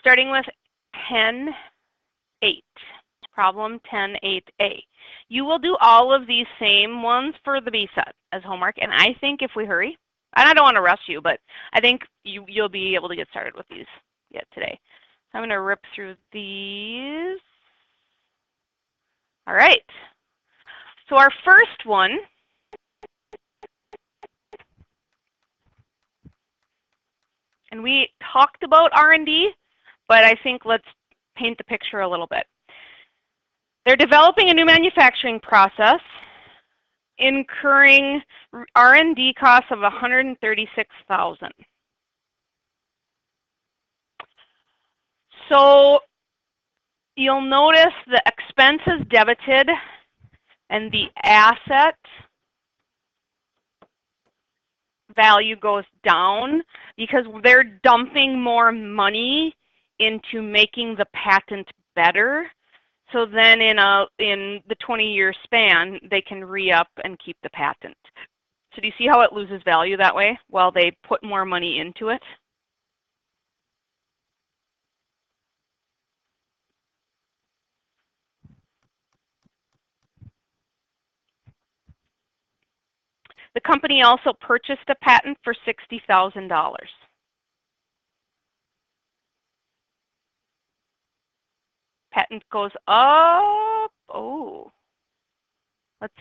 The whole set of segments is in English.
starting with 10.8, problem 10.8a. You will do all of these same ones for the B set as homework, and I think if we hurry, and I don't want to rush you, but I think you'll be able to get started with these yet today. So I'm going to rip through these. All right. So our first one and we talked about R&D, but I think let's paint the picture a little bit. They're developing a new manufacturing process, incurring R&D costs of $136,000. So you'll notice the expense is debited and the asset value goes down because they're dumping more money into making the patent better. So then in the 20-year span, they can re-up and keep the patent. So do you see how it loses value that way while they put more money into it? The company also purchased a patent for $60,000. Patent goes up. Oh, let's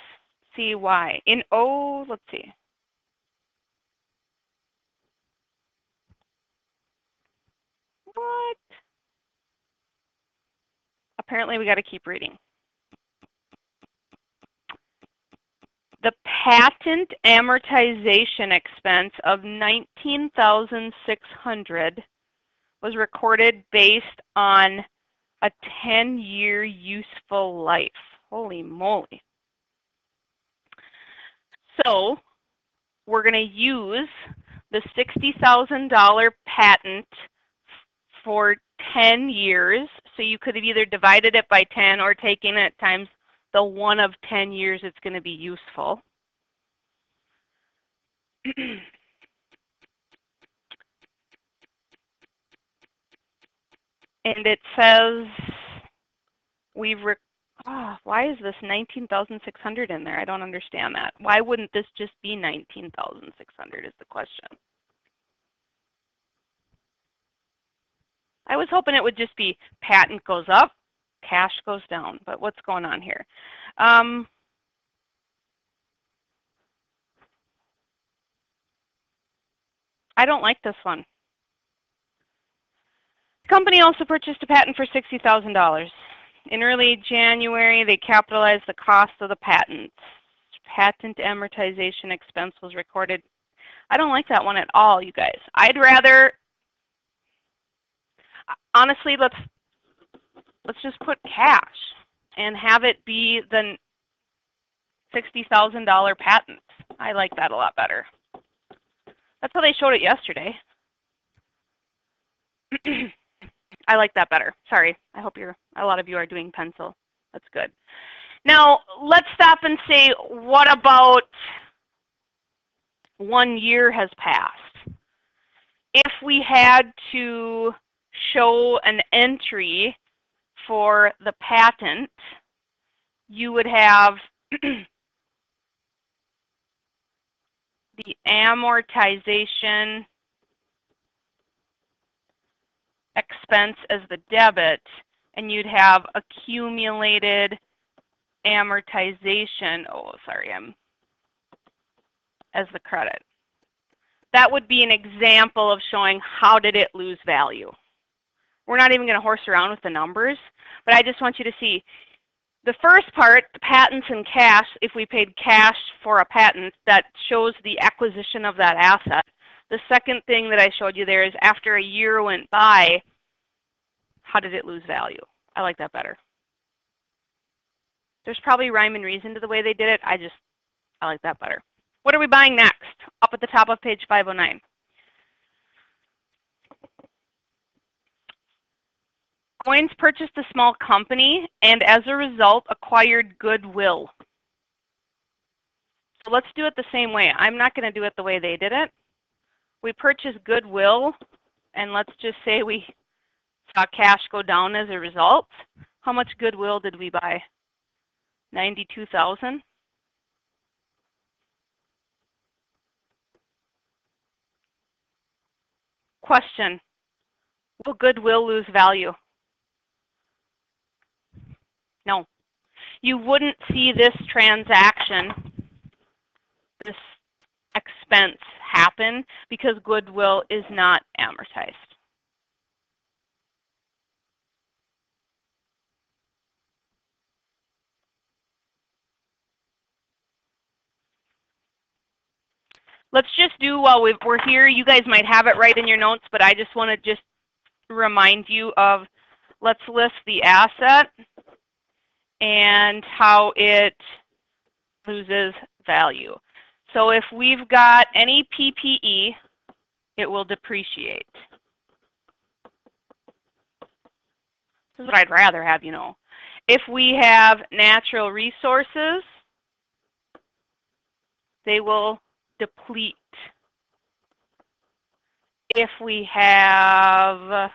see why. Let's see. What? Apparently we got to keep reading. The patent amortization expense of $19,600 was recorded based on a 10-year useful life. Holy moly. So we're going to use the $60,000 patent for 10 years. So you could have either divided it by 10 or taken it times the one of 10 years it's going to be useful. And it says why is this 19,600 in there? I don't understand that. Why wouldn't this just be 19,600 is the question. I was hoping it would just be patent goes up, cash goes down, but what's going on here? I don't like this one. The company also purchased a patent for $60,000. In early January, they capitalized the cost of the patent. Patent amortization expense was recorded. I don't like that one at all, you guys. I'd rather, honestly, let's just put cash and have it be the $60,000 patent. I like that a lot better. That's how they showed it yesterday. I like that better. Sorry. I hope a lot of you are doing pencil. That's good. Now, let's stop and say, what about 1 year has passed? If we had to show an entry for the patent, you would have the amortization expense as the debit, and you'd have accumulated amortization, as the credit. That would be an example of showing how did it lose value. We're not even going to horse around with the numbers, but I just want you to see the first part, the patents and cash. If we paid cash for a patent, that shows the acquisition of that asset. The second thing that I showed you there is after a year went by, how did it lose value? I like that better. There's probably rhyme and reason to the way they did it. I like that better. What are we buying next? Up at the top of page 509. Goins purchased a small company and as a result acquired goodwill. So let's do it the same way. I'm not going to do it the way they did it. We purchased goodwill, and let's just say we saw cash go down as a result. How much goodwill did we buy? 92,000. Question, will goodwill lose value? No. You wouldn't see this transaction, this expense happen because goodwill is not amortized. Let's just do, while we're here, you guys might have it right in your notes, but I just want to just remind you of, let's list the asset and how it loses value. So if we've got any PPE, it will depreciate. This is what I'd rather have you know. If we have natural resources, they will deplete. If we have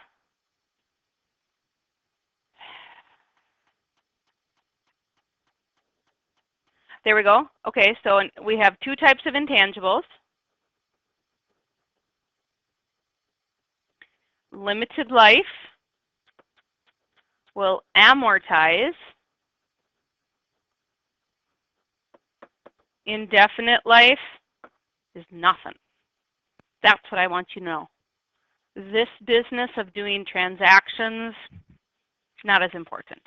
there we go. Okay, so we have two types of intangibles. Limited life will amortize. Indefinite life is nothing. That's what I want you to know. This business of doing transactions is not as important.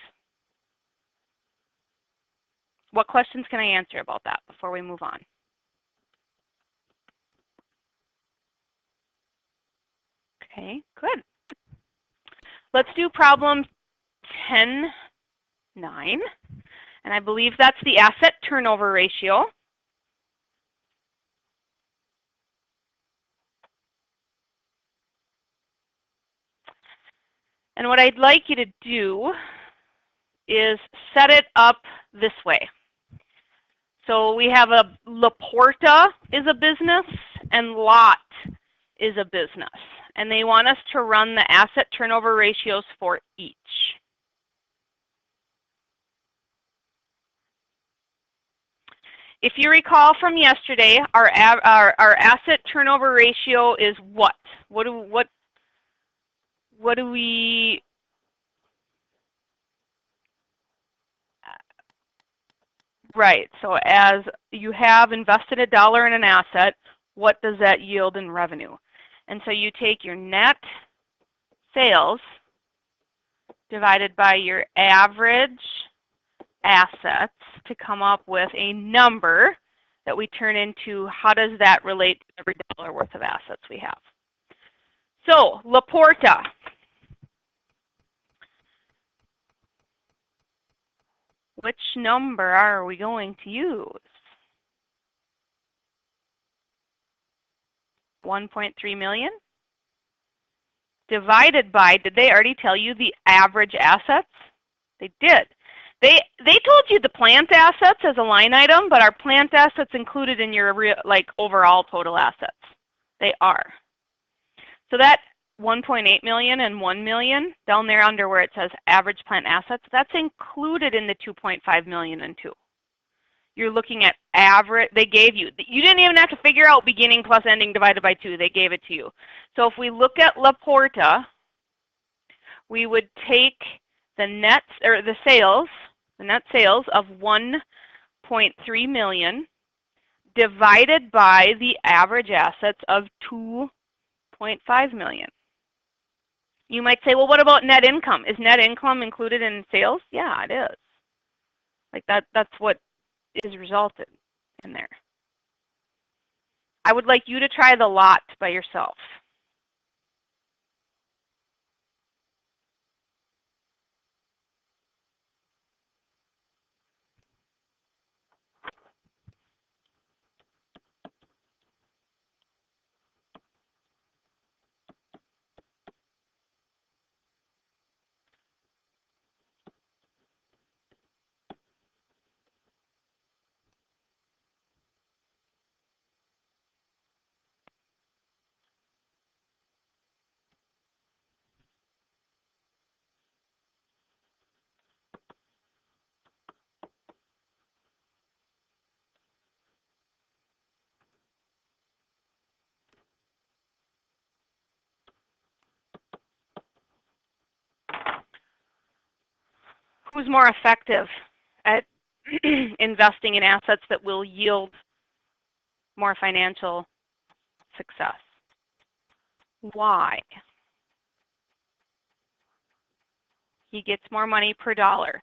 What questions can I answer about that before we move on? Okay, good. Let's do problem 10.9. And I believe that's the asset turnover ratio. And what I'd like you to do is set it up this way. So we have a Laporta is a business and Lot is a business. And they want us to run the asset turnover ratios for each. If you recall from yesterday, our asset turnover ratio is what? What do we? Right. So as you have invested $1 in an asset, what does that yield in revenue? And so you take your net sales divided by your average assets to come up with a number that we turn into how does that relate to every dollar worth of assets we have. So Laporta. Which number are we going to use? 1.3 million divided by, did they already tell you the average assets? They did. They told you the plant assets as a line item, but are plant assets included in your overall total assets? They are. So that 1.8 million and 1 million down there under where it says average plant assets, that's included in the 2.5 million and 2. You're looking at average, they gave you, you didn't even have to figure out beginning plus ending divided by 2, they gave it to you. So if we look at Laporta, we would take the net, or the net sales of 1.3 million divided by the average assets of 2.5 million. You might say, well, what about net income? Is net income included in sales? Yeah, it is. Like that's what is resulted in there. I would like you to try the lot by yourself. Who's more effective at investing in assets that will yield more financial success? Why? He gets more money per dollar.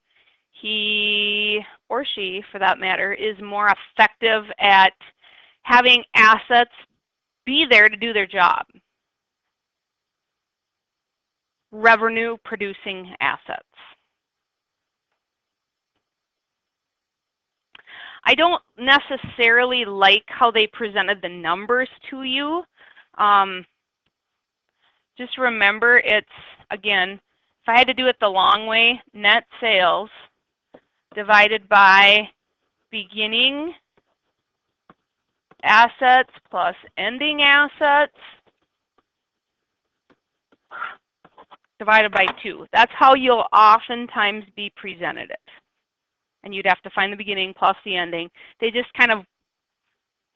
He, or she for that matter, is more effective at having assets be there to do their job. Revenue producing assets. I don't necessarily like how they presented the numbers to you. Just remember, it's, again, if I had to do it the long way, net sales divided by beginning assets plus ending assets divided by 2. That's how you'll oftentimes be presented it. And you'd have to find the beginning plus the ending. They just kind of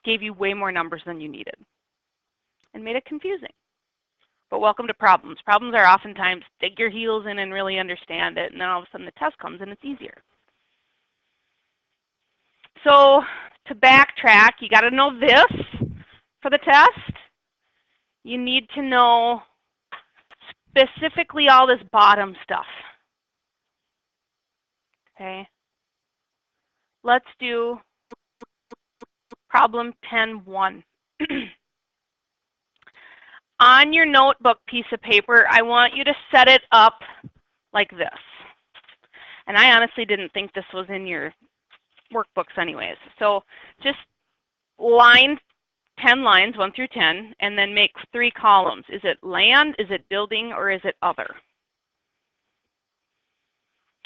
gave you way more numbers than you needed and made it confusing. But welcome to problems. Problems are oftentimes dig your heels in and really understand it, and then all of a sudden the test comes and it's easier. So to backtrack, you got to know this for the test. You need to know specifically all this bottom stuff. Okay. Let's do problem 10-1. On your notebook piece of paper, I want you to set it up like this. And I honestly didn't think this was in your workbooks anyways. So just line 10 lines, 1 through 10, and then make 3 columns. Is it land, is it building, or is it other?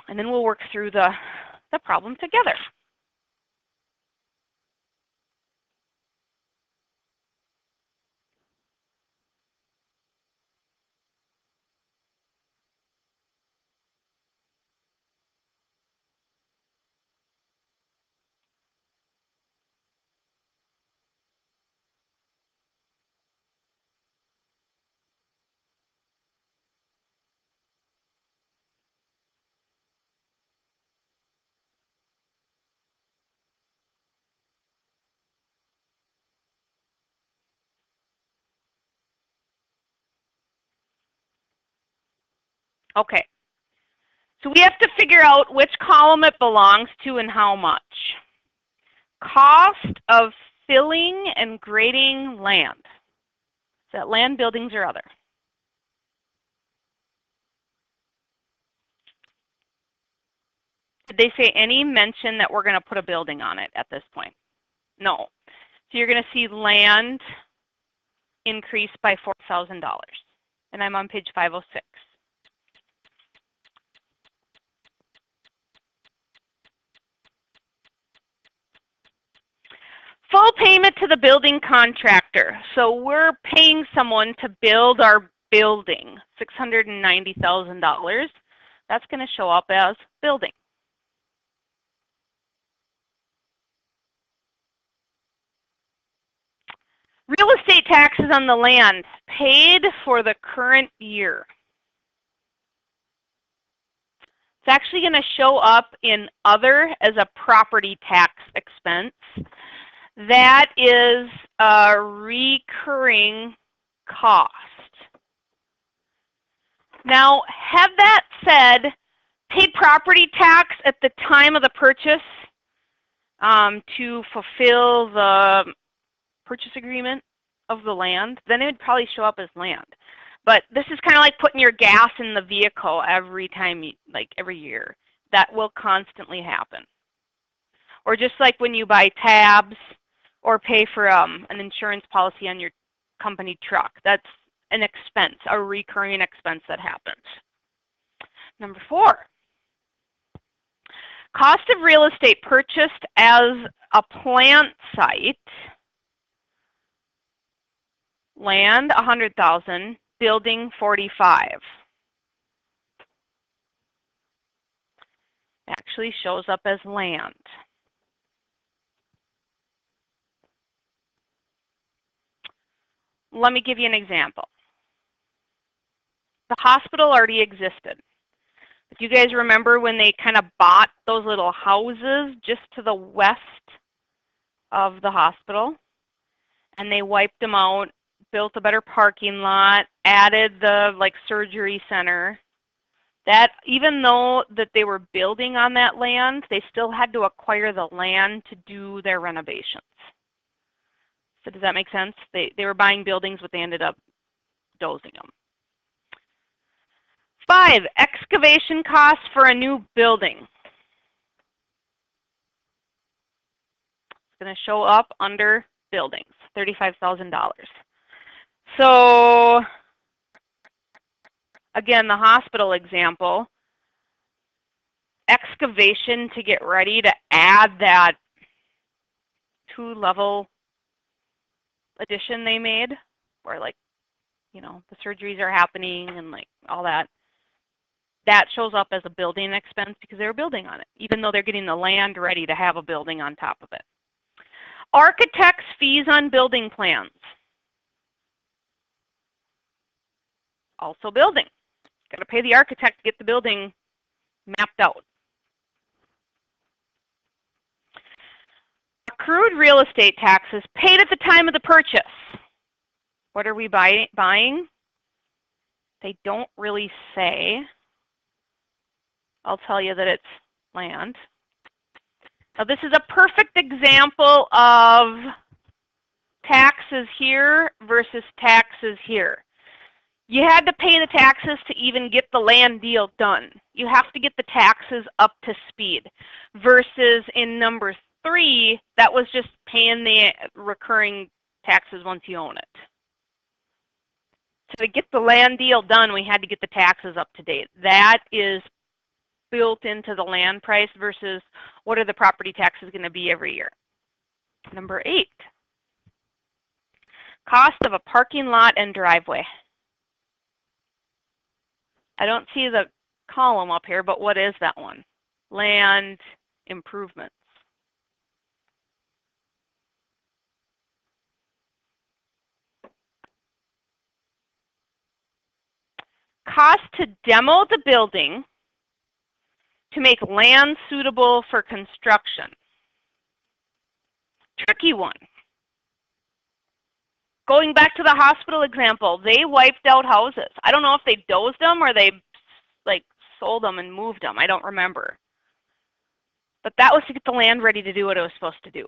And then we'll work through the problem together. Okay, so we have to figure out which column it belongs to and how much. Cost of filling and grading land. Is that land, buildings, or other? Did they say any mention that we're going to put a building on it at this point? No. So you're going to see land increase by $4,000. And I'm on page 506. Full payment to the building contractor. So we're paying someone to build our building, $690,000. That's going to show up as building. Real estate taxes on the land paid for the current year. It's actually going to show up in other as a property tax expense. That is a recurring cost. Now, have that said, paid property tax at the time of the purchase to fulfill the purchase agreement of the land, then it would probably show up as land. But this is kind of like putting your gas in the vehicle every time, like every year. That will constantly happen. Or just like when you buy tabs or pay for an insurance policy on your company truck. That's an expense, a recurring expense that happens. Number 4, cost of real estate purchased as a plant site. Land, $100,000, building, $45,000. Actually shows up as land. Let me give you an example. The hospital already existed. But do you guys remember when they kind of bought those little houses just to the west of the hospital? And they wiped them out, built a better parking lot, added the surgery center. That even though that they were building on that land, they still had to acquire the land to do their renovations. So does that make sense? They were buying buildings, but they ended up dozing them. 5, excavation costs for a new building. It's going to show up under buildings, $35,000. So again, the hospital example, excavation to get ready to add that 2-level addition they made, where the surgeries are happening and all that. That shows up as a building expense because they were building on it, even though they're getting the land ready to have a building on top of it. Architects' fees on building plans. Also building. Got to pay the architect to get the building mapped out. Accrued real estate taxes paid at the time of the purchase. What are we buying? They don't really say. I'll tell you that it's land. Now this is a perfect example of taxes here versus taxes here. You had to pay the taxes to even get the land deal done. You have to get the taxes up to speed. Versus in number 3, that was just paying the recurring taxes once you own it. So to get the land deal done, we had to get the taxes up to date. That is built into the land price versus what are the property taxes going to be every year. Number 8, cost of a parking lot and driveway. I don't see the column up here, but what is that one? Land improvements. Cost to demo the building to make land suitable for construction. Tricky one. Going back to the hospital example, they wiped out houses. I don't know if they dozed them or they sold them and moved them. I don't remember. But that was to get the land ready to do what it was supposed to do.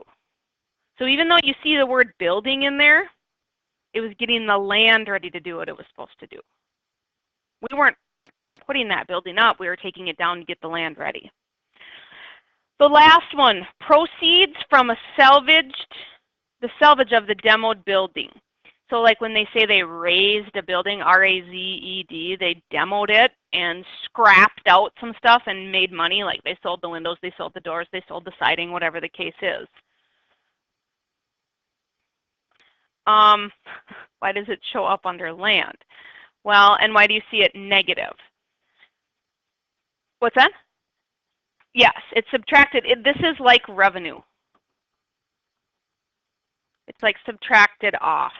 So even though you see the word building in there, it was getting the land ready to do what it was supposed to do. We weren't putting that building up. We were taking it down to get the land ready. The last one, proceeds from the salvage of the demoed building. So when they say they razed a building, R-A-Z-E-D, they demoed it and scrapped out some stuff and made money. They sold the windows, they sold the doors, they sold the siding, whatever the case is. Why does it show up under land? Well, and why do you see it negative? What's that? Yes, it's subtracted. This is like revenue. It's subtracted off.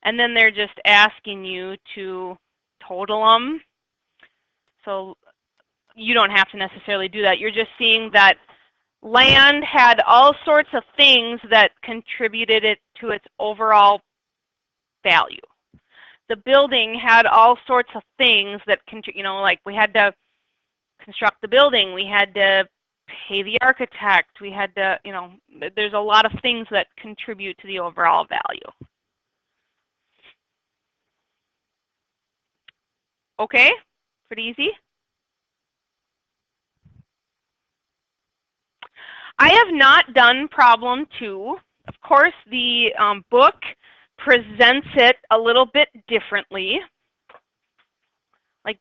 And then they're just asking you to total them. So you don't have to necessarily do that. You're just seeing that land had all sorts of things that contributed it to its overall value. The building had all sorts of things that, we had to construct the building, we had to pay the architect, we had to, there's a lot of things that contribute to the overall value. Okay, pretty easy. I have not done problem 2. Of course, the book presents it a little bit differently.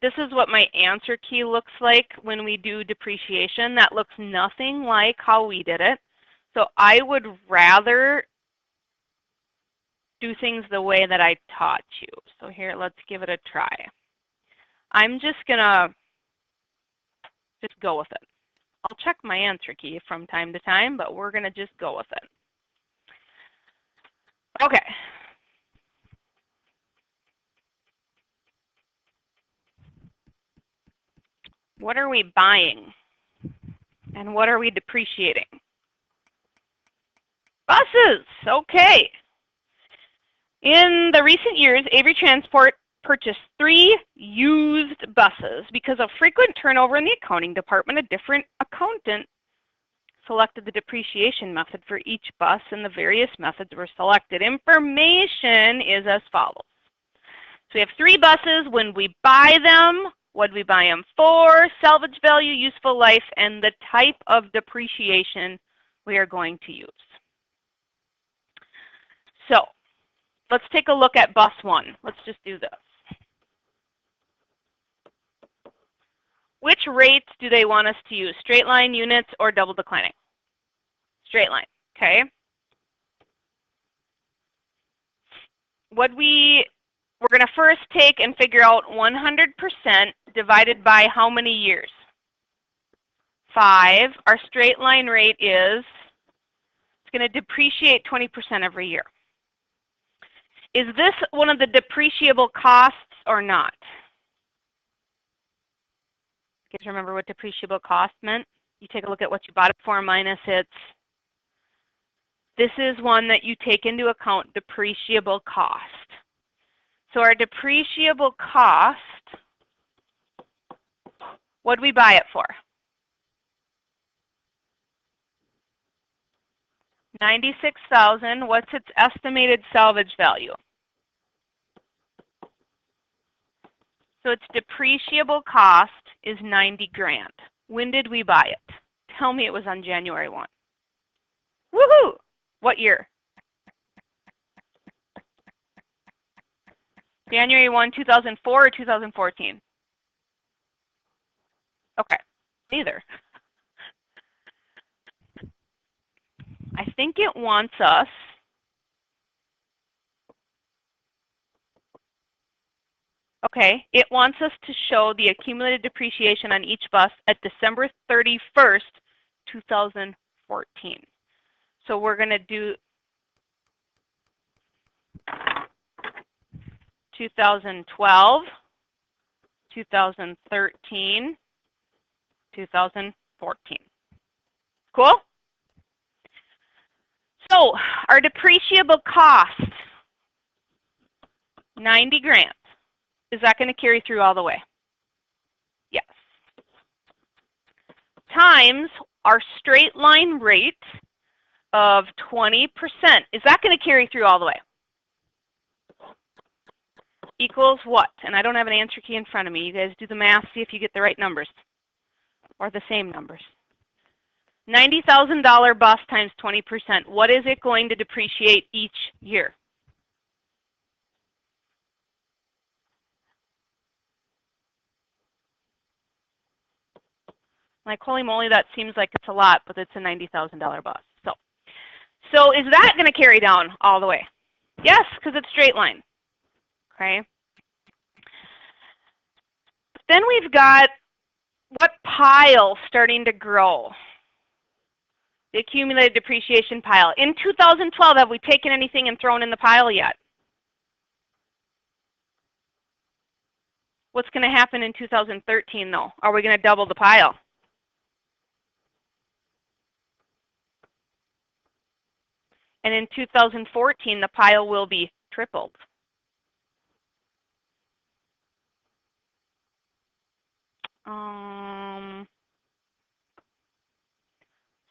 This is what my answer key looks like when we do depreciation. That looks nothing like how we did it. So I would rather do things the way that I taught you. So here, let's give it a try. I'm just going to go with it. I'll check my answer key from time to time, but we're going to just go with it. Okay. What are we buying? And what are we depreciating? Buses, okay. In the recent years, Avery Transport purchased 3 used buses. Because of frequent turnover in the accounting department, a different accountant selected the depreciation method for each bus, and the various methods were selected. Information is as follows. So we have 3 buses. When we buy them, what do we buy them for, salvage value, useful life, and the type of depreciation we are going to use. So let's take a look at bus 1. Let's just do this. Which rates do they want us to use? Straight line, units, or double declining? Straight line, okay. We're going to first take and figure out 100% divided by how many years? 5. Our straight line rate is, it's going to depreciate 20% every year. Is this one of the depreciable costs or not? You guys remember what depreciable cost meant? You take a look at what you bought it for minus its. This is one that you take into account depreciable cost. So our depreciable cost, what did we buy it for? $96,000. What's its estimated salvage value? So its depreciable cost is $90,000. When did we buy it? Tell me it was on January 1. Woohoo! What year? January 1, 2004 or 2014? Okay, neither. I think it wants us it wants us to show the accumulated depreciation on each bus at December 31st, 2014. So we're going to do 2012, 2013, 2014. Cool? So our depreciable cost, $90,000. Is that going to carry through all the way? Yes. Times our straight line rate of 20%. Is that going to carry through all the way? Equals what? And I don't have an answer key in front of me. You guys do the math, see if you get the right numbers or the same numbers. $90,000 bus times 20%. What is it going to depreciate each year? Like, holy moly, that seems like it's a lot, but it's a $90,000 bus. So is that going to carry down all the way? Yes, because it's straight line. Okay. Then we've got what pile starting to grow? The accumulated depreciation pile. In 2012, have we taken anything and thrown in the pile yet? What's going to happen in 2013, though? Are we going to double the pile? And in 2014, the pile will be tripled.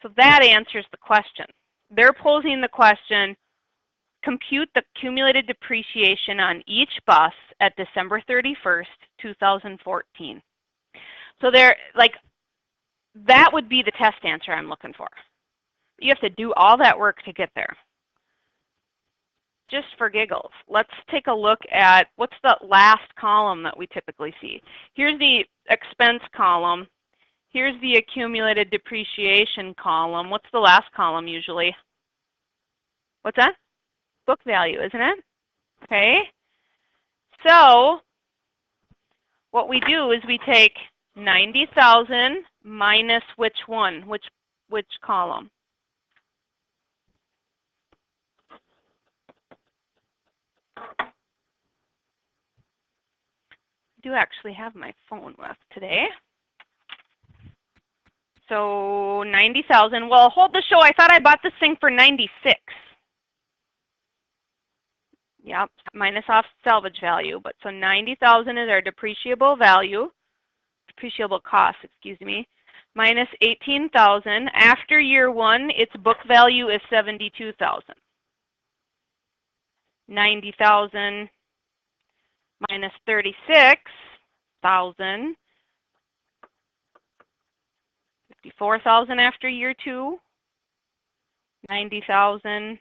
So that answers the question. They're posing the question, compute the cumulated depreciation on each bus at December 31st, 2014. So they're like, that would be the test answer I'm looking for. You have to do all that work to get there. Just for giggles, let's take a look at what's the last column that we typically see. Here's the expense column. Here's the accumulated depreciation column. What's the last column usually? What's that? Book value, isn't it? Okay. So what we do is we take 90,000 minus which one? Which column? I do actually have my phone left today. So 90,000. Well, hold the show. I thought I bought this thing for 96. Yep, minus off salvage value. But so 90,000 is our depreciable value, depreciable cost, excuse me, minus 18,000. After year one, its book value is 72,000. 90,000 minus 36,000. 54,000 after year two. 90,000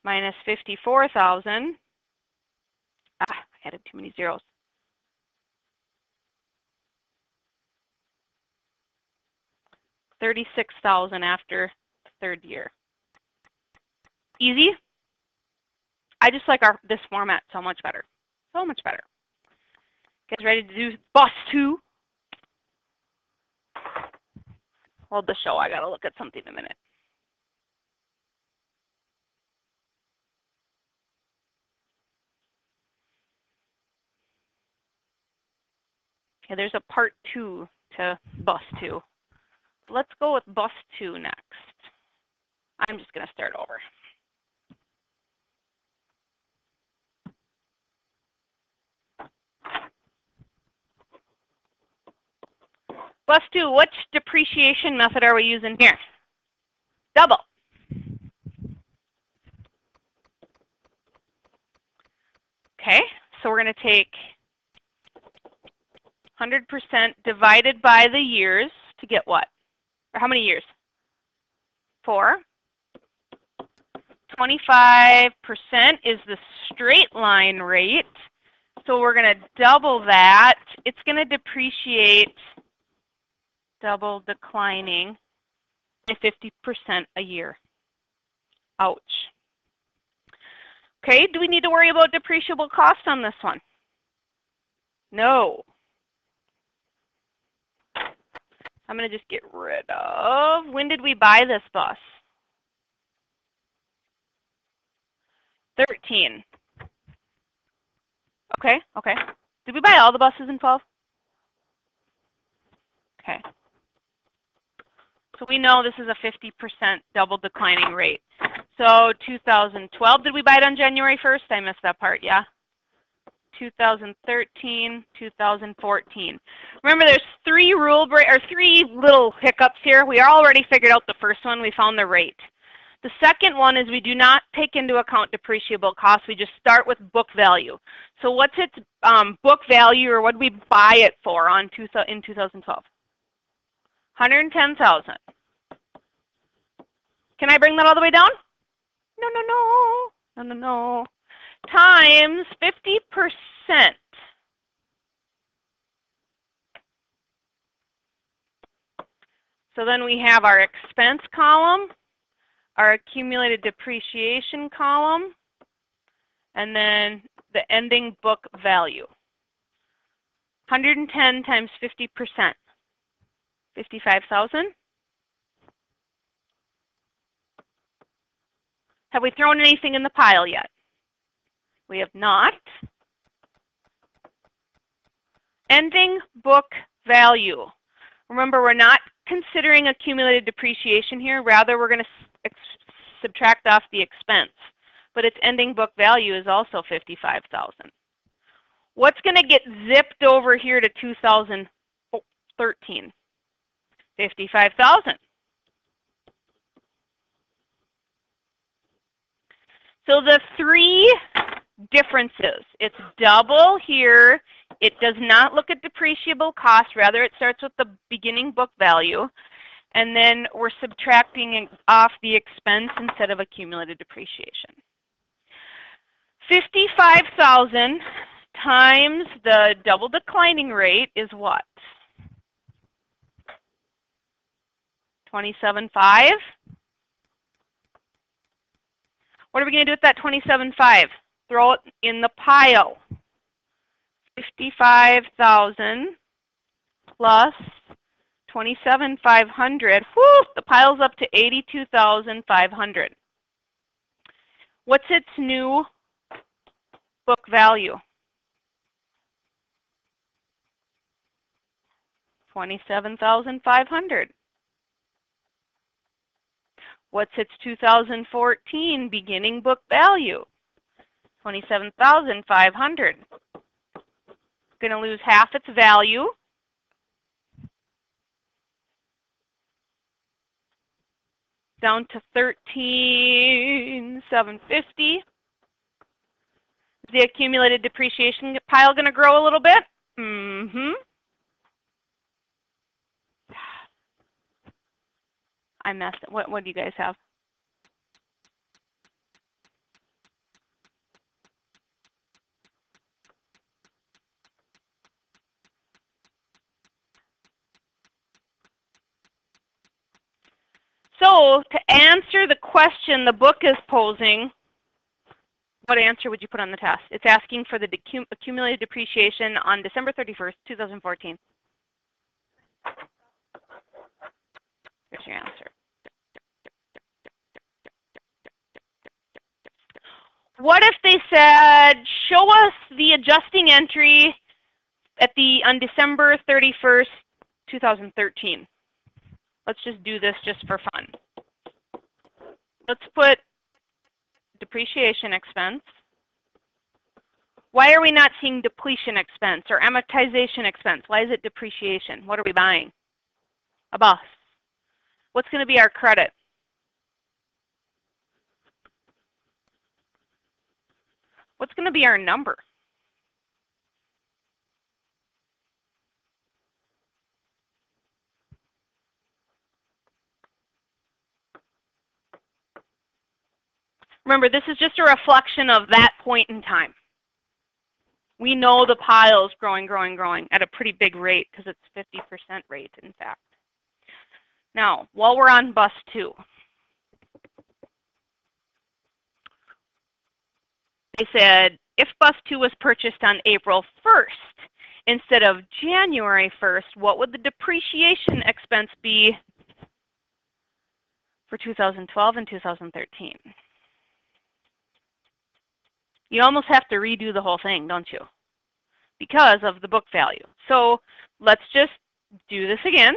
minus 54,000. I added too many zeros. 36,000 after third year. Easy. I just like this format so much better. So much better. Guys ready to do bus 2? Hold the show. I gotta look at something in a minute. Okay, there's a part 2 to bus 2. Let's go with bus 2 next. I'm just gonna start over. Bus 2, which depreciation method are we using here? Double. Okay, so we're going to take 100% divided by the years to get what? Or how many years? 4. 25% is the straight line rate. So we're going to double that. It's going to depreciate double declining by 50% a year. Ouch. Okay, do we need to worry about depreciable cost on this one? No. I'm going to just get rid of, when did we buy this bus? 13. Okay, okay. Did we buy all the buses in 12? Okay. So we know this is a 50% double declining rate. So 2012, did we buy it on January 1st? I missed that part, yeah? 2013, 2014. Remember, there's three little hiccups here. We already figured out the first one. We found the rate. The second one is we do not take into account depreciable costs. We just start with book value. So what's its book value, or what did we buy it for in 2012? 110,000. Can I bring that all the way down? No, no, no. No, no, no. Times 50%. So then we have our expense column, our accumulated depreciation column, and then the ending book value. 110 times 50%. 55,000. Have we thrown anything in the pile yet? We have not. Ending book value. Remember, we're not considering accumulated depreciation here. Rather, we're going to subtract off the expense. But its ending book value is also 55,000. What's going to get zipped over here to 2013? 55,000. So the three differences, it's double here. It does not look at depreciable cost. Rather, it starts with the beginning book value. And then we're subtracting off the expense instead of accumulated depreciation. 55,000 times the double declining rate is what? 27.5. What are we going to do with that 27.5? Throw it in the pile. 55,000 plus 27,500. Whew, the pile's up to 82,500. What's its new book value? $27,500. What's its 2014 beginning book value? $27,500. Going to lose half its value. Down to $13,750. Is the accumulated depreciation pile going to grow a little bit? I messed it. What do you guys have? So to answer the question the book is posing, what answer would you put on the test? It's asking for the accumulated depreciation on December 31st, 2014. Here's your answer. What if they said, show us the adjusting entry on December 31st, 2013? Let's just do this just for fun. Let's put depreciation expense. Why are we not seeing depletion expense or amortization expense? Why is it depreciation? What are we buying? A bus. What's going to be our credit? What's going to be our number? Remember, this is just a reflection of that point in time. We know the pile is growing at a pretty big rate because it's 50% rate, in fact. Now, while we're on bus 2, they said, if bus 2 was purchased on April 1st instead of January 1st, what would the depreciation expense be for 2012 and 2013? You almost have to redo the whole thing, don't you? Because of the book value. So let's just do this again.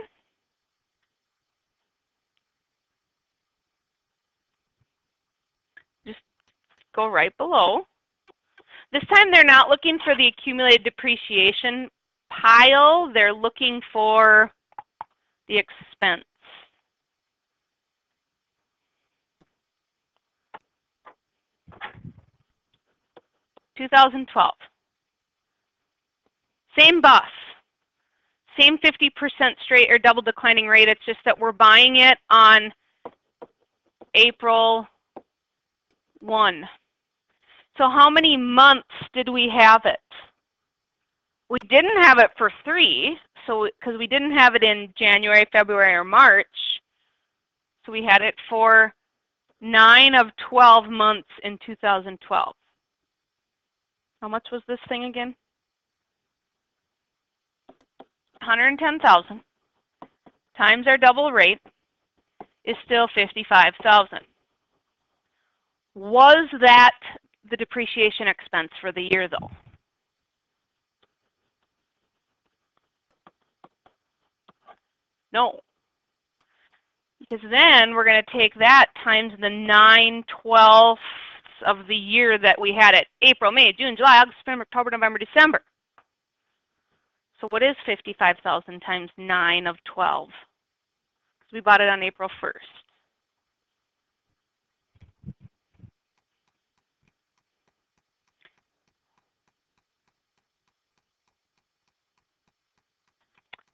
Just go right below. This time they're not looking for the accumulated depreciation pile. They're looking for the expense. $2012. Same bus. Same 50% straight or double declining rate. It's just that we're buying it on April 1. So how many months did we have it? We didn't have it for 3, so because we didn't have it in January, February, or March. So we had it for 9 of 12 months in 2012. How much was this thing again? 110,000 times our double rate is still 55,000. Was that the depreciation expense for the year, though? No. Because then we're going to take that times the 9/12 of the year that we had it. April, May, June, July, August, September, October, November, December. So what is 55,000 times 9 of 12? Because we bought it on April 1st.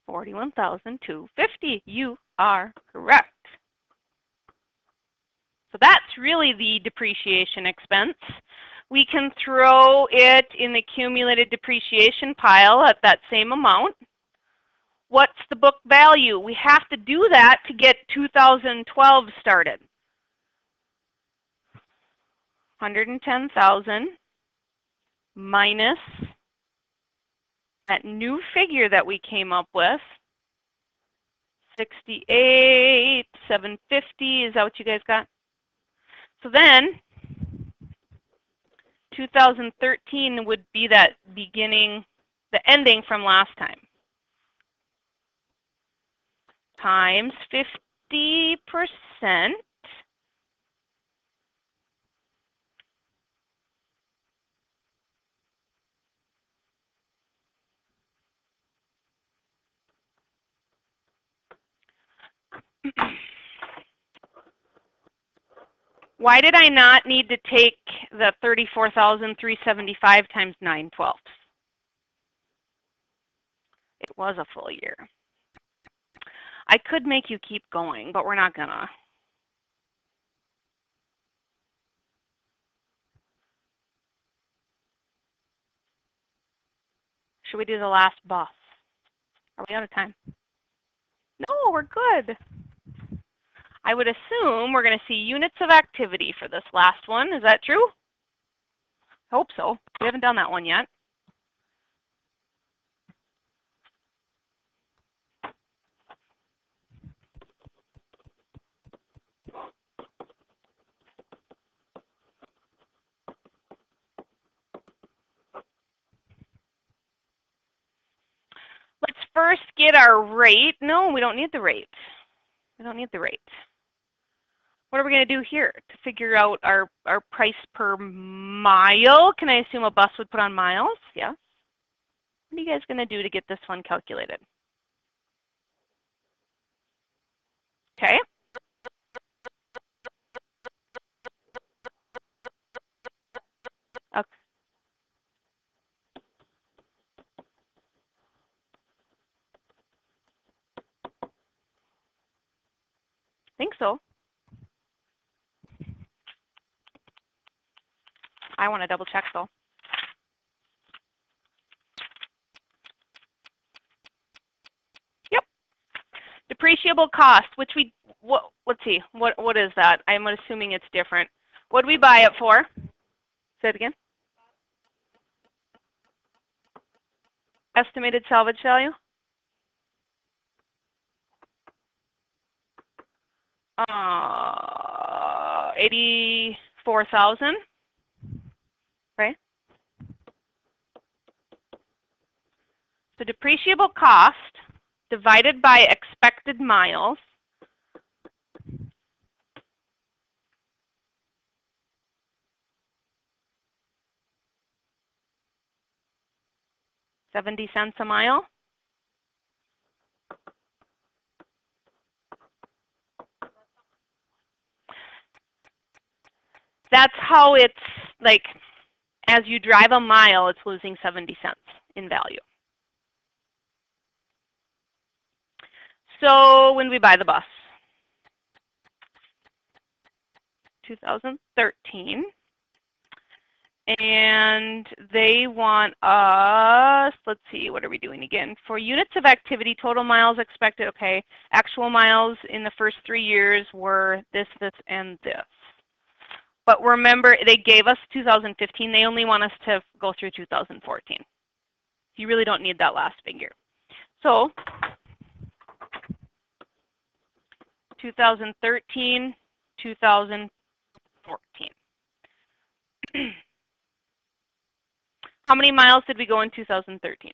$41,250. You are correct. So that's really the depreciation expense. We can throw it in the accumulated depreciation pile at that same amount. What's the book value? We have to do that to get 2012 started. 110,000 minus that new figure that we came up with, 68,750. Is that what you guys got? So then 2013 would be that beginning, the ending from last time. times 50%. Why did I not need to take the 34,375 times 9/12? It was a full year. I could make you keep going, but we're not gonna. Should we do the last bus? Are we out of time? No, we're good. I would assume we're going to see units of activity for this last one. Is that true? Hope so. We haven't done that one yet. Let's first get our rate. No, we don't need the rate. We don't need the rate. What are we going to do here to figure out our price per mile? Can I assume a bus would put on miles? Yes. What are you guys going to do to get this one calculated? Okay. Okay. I think so. I want to double check though. Yep. Depreciable cost, which let's see, what is that? I'm assuming it's different. What did we buy it for? Say it again. Estimated salvage value? 84,000, right? So depreciable cost divided by expected miles . 70 cents a mile. That's how it's like, as you drive a mile, it's losing 70 cents in value. So when we buy the bus, 2013, and they want us, let's see, what are we doing again? For units of activity, total miles expected, okay, actual miles in the first 3 years were this, this, and this. But remember, they gave us 2015. They only want us to go through 2014. You really don't need that last figure. So 2013, 2014. How many miles did we go in 2013?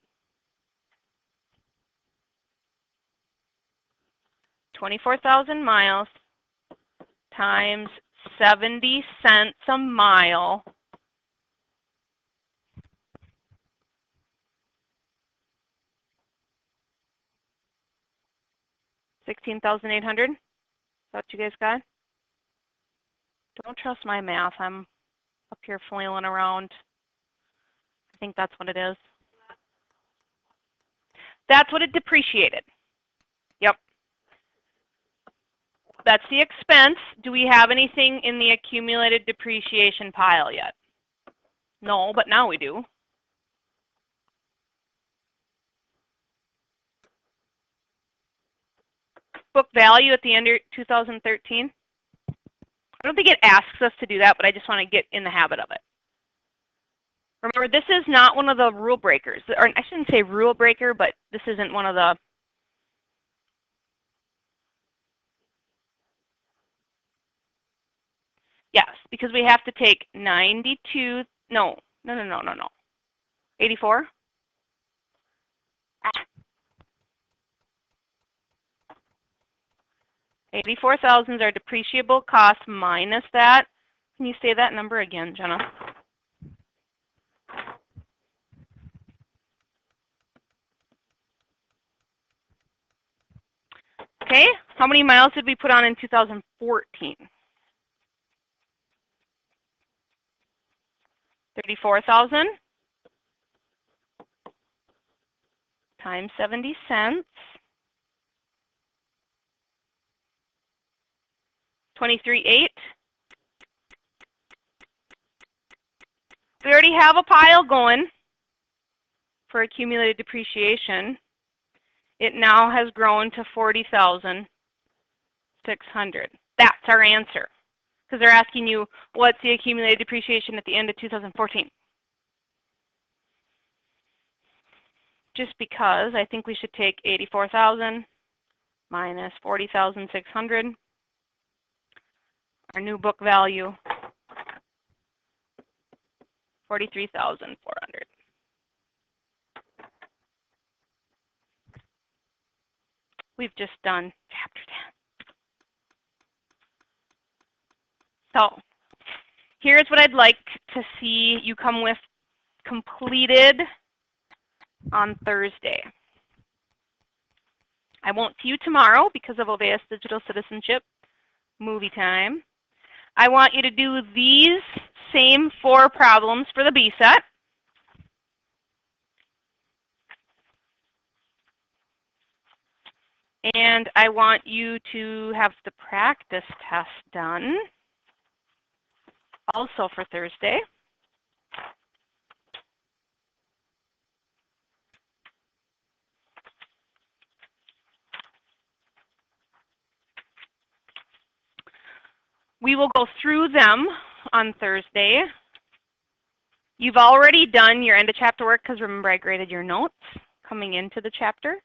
24,000 miles times 70 cents a mile . $16,800. Is that what you guys got? Don't trust my math. I'm up here flailing around. I think that's what it is. That's what it depreciated. Yep. That's the expense. Do we have anything in the accumulated depreciation pile yet? No, but now we do. Book value at the end of 2013. I don't think it asks us to do that, but I just want to get in the habit of it. Remember, this is not one of the rule breakers. Or I shouldn't say rule breaker, but this isn't one of the... Yes, because we have to take 92... No. 84? 84,000 is our depreciable cost minus that. Can you say that number again, Jenna? Okay, how many miles did we put on in 2014? 34,000 times 70 cents. 23.8. We already have a pile going for accumulated depreciation. It now has grown to 40,600. That's our answer. Because they're asking you, what's the accumulated depreciation at the end of 2014? Just because I think we should take 84,000 minus 40,600. Our new book value, 43,400. We've just done chapter 10. So here's what I'd like to see you come with completed on Thursday. I won't see you tomorrow because of Oveus Digital Citizenship movie time. I want you to do these same 4 problems for the B set. And I want you to have the practice test done also for Thursday. We will go through them on Thursday. You've already done your end of chapter work because remember I graded your notes coming into the chapter.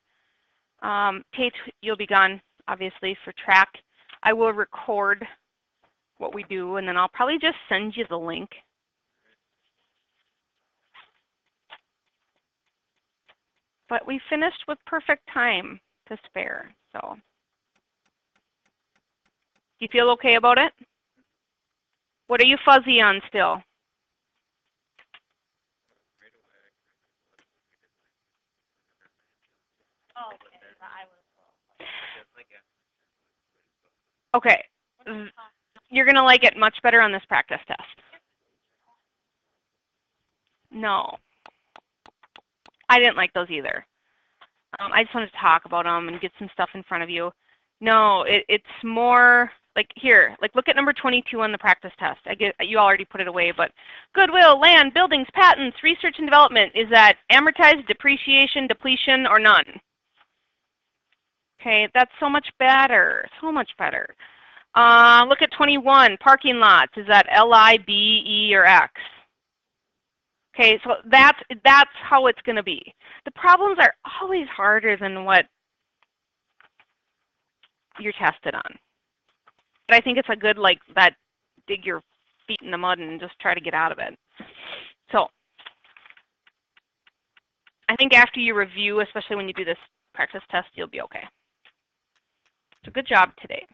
Tate, you'll be gone obviously for track. I will record what we do and then I'll probably just send you the link. But we finished with perfect time to spare, so. Do you feel okay about it? What are you fuzzy on still? Okay. You're going to like it much better on this practice test. No. I didn't like those either. I just wanted to talk about them and get some stuff in front of you. No, it's more like here, like look at number 22 on the practice test. You already put it away, but goodwill, land, buildings, patents, research and development, is that amortized, depreciation, depletion, or none? Okay, that's so much better, so much better. Look at 21, parking lots, is that L-I, B, E, or X? Okay, so that's how it's going to be. The problems are always harder than what you're tested on. But I think it's a good, like, that dig your feet in the mud and just try to get out of it. So I think after you review, especially when you do this practice test, you'll be okay. So good job today.